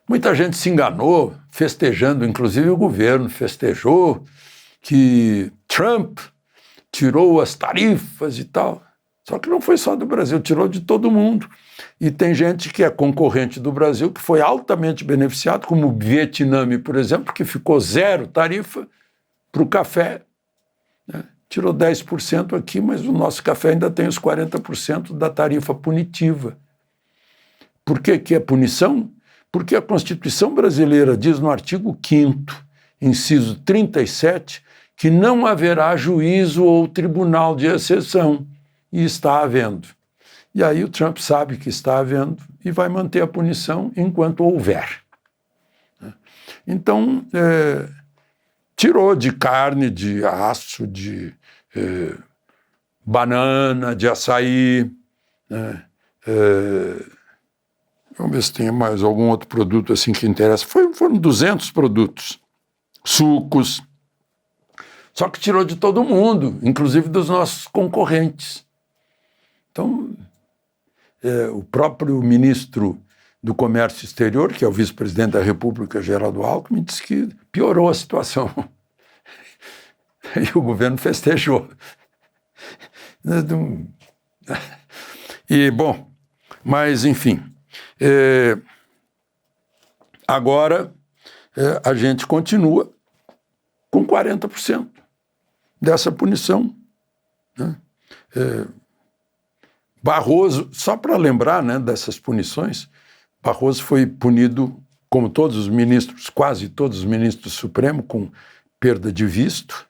Muita gente se enganou, festejando, inclusive o governo festejou que Trump tirou as tarifas e tal. Só que não foi só do Brasil, tirou de todo mundo. E tem gente que é concorrente do Brasil, que foi altamente beneficiado, como o Vietnã, por exemplo, que ficou zero tarifa para o café. Né? Tirou 10% aqui, mas o nosso café ainda tem os 40% da tarifa punitiva. Por que é punição? Porque a Constituição brasileira diz no artigo 5º, inciso 37, que não haverá juízo ou tribunal de exceção, e está havendo. E aí o Trump sabe que está havendo e vai manter a punição enquanto houver. Então, tirou de carne, de aço, de banana, de açaí, né? Vamos ver se tem mais algum outro produto assim que interessa. Foram 200 produtos, sucos, só que tirou de todo mundo, inclusive dos nossos concorrentes. Então, o próprio ministro do Comércio Exterior, que é o vice-presidente da República, Geraldo Alckmin, disse que piorou a situação. E o governo festejou. E, bom, mas, enfim, agora a gente continua com 40% dessa punição, né? Barroso, só para lembrar, né, dessas punições, Barroso foi punido, como todos os ministros, quase todos os ministros do Supremo, com perda de visto,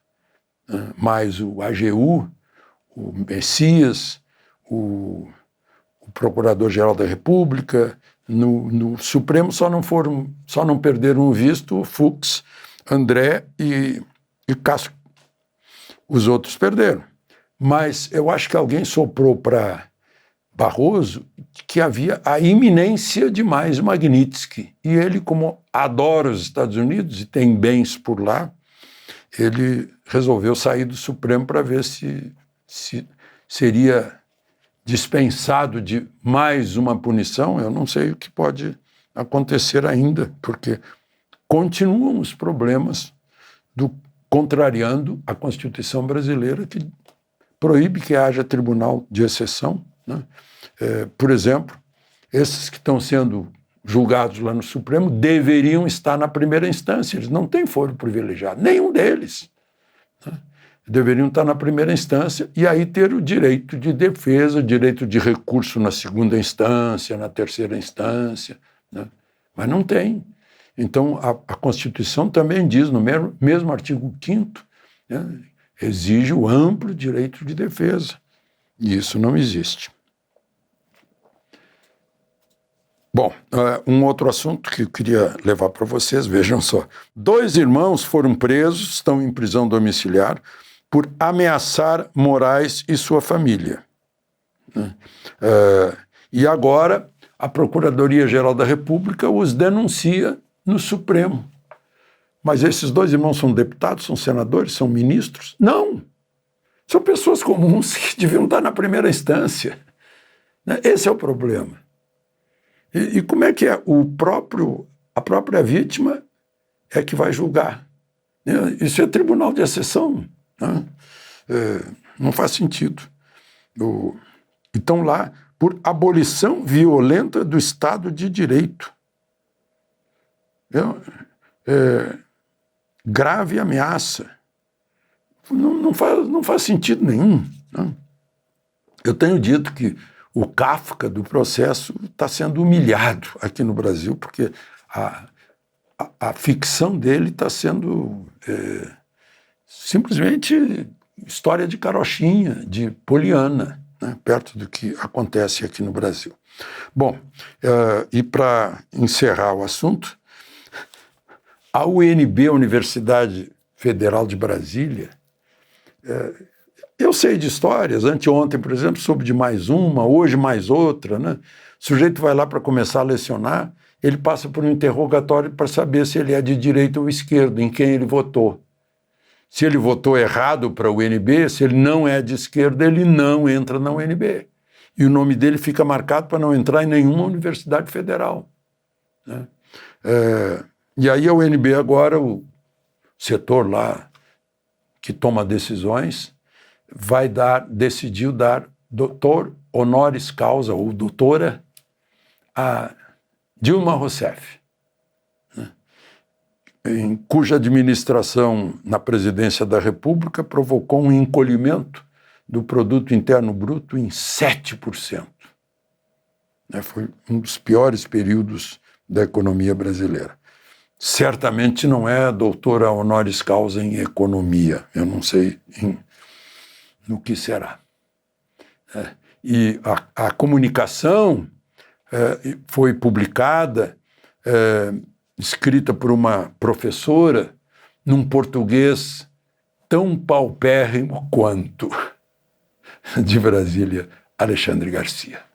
né, mais o AGU, o Messias, o Procurador-Geral da República. No Supremo só não perderam o visto o Fux, André e Cássio. Os outros perderam. Mas eu acho que alguém soprou para Barroso que havia a iminência de mais Magnitsky. E ele, como adora os Estados Unidos e tem bens por lá, ele resolveu sair do Supremo para ver se seria dispensado de mais uma punição. Eu não sei o que pode acontecer ainda, porque continuam os problemas contrariando a Constituição brasileira, que proíbe que haja tribunal de exceção, né? Por exemplo, esses que estão sendo julgados lá no Supremo deveriam estar na primeira instância, eles não têm foro privilegiado, nenhum deles, né? Deveriam estar na primeira instância e aí ter o direito de defesa, direito de recurso na segunda instância, na terceira instância, né? Mas não tem. Então, a Constituição também diz, no mesmo artigo 5º, né, exige o amplo direito de defesa. E isso não existe. Bom, um outro assunto que eu queria levar para vocês, vejam só. 2 irmãos foram presos, estão em prisão domiciliar, por ameaçar Moraes e sua família. E agora a Procuradoria-Geral da República os denuncia no Supremo. Mas esses 2 irmãos são deputados, são senadores, são ministros? Não! São pessoas comuns que deviam estar na primeira instância. Esse é o problema. E como é que é? A própria vítima é que vai julgar. Isso é tribunal de exceção, né? Não faz sentido. Então lá, por abolição violenta do Estado de Direito. Grave ameaça. Não faz sentido nenhum, né? Eu tenho dito que o Kafka do processo está sendo humilhado aqui no Brasil, porque a ficção dele está sendo simplesmente história de carochinha, de Poliana, né, perto do que acontece aqui no Brasil. Bom, e para encerrar o assunto, a UNB, a Universidade Federal de Brasília, eu sei de histórias, anteontem, por exemplo, soube de mais uma, hoje mais outra, né? O sujeito vai lá para começar a lecionar, ele passa por um interrogatório para saber se ele é de direita ou esquerda, em quem ele votou. Se ele votou errado para a UNB, se ele não é de esquerda, ele não entra na UNB. E o nome dele fica marcado para não entrar em nenhuma universidade federal. né? E aí a UNB agora, o setor lá que toma decisões, decidiu dar doutor honoris causa, ou doutora, a Dilma Rousseff, né? Cuja administração na presidência da República provocou um encolhimento do produto interno bruto em 7%. Foi um dos piores períodos da economia brasileira. Certamente não é doutora honoris causa em economia, eu não sei no que será. E a comunicação foi publicada, escrita por uma professora, num português tão paupérrimo quanto. De Brasília, Alexandre Garcia.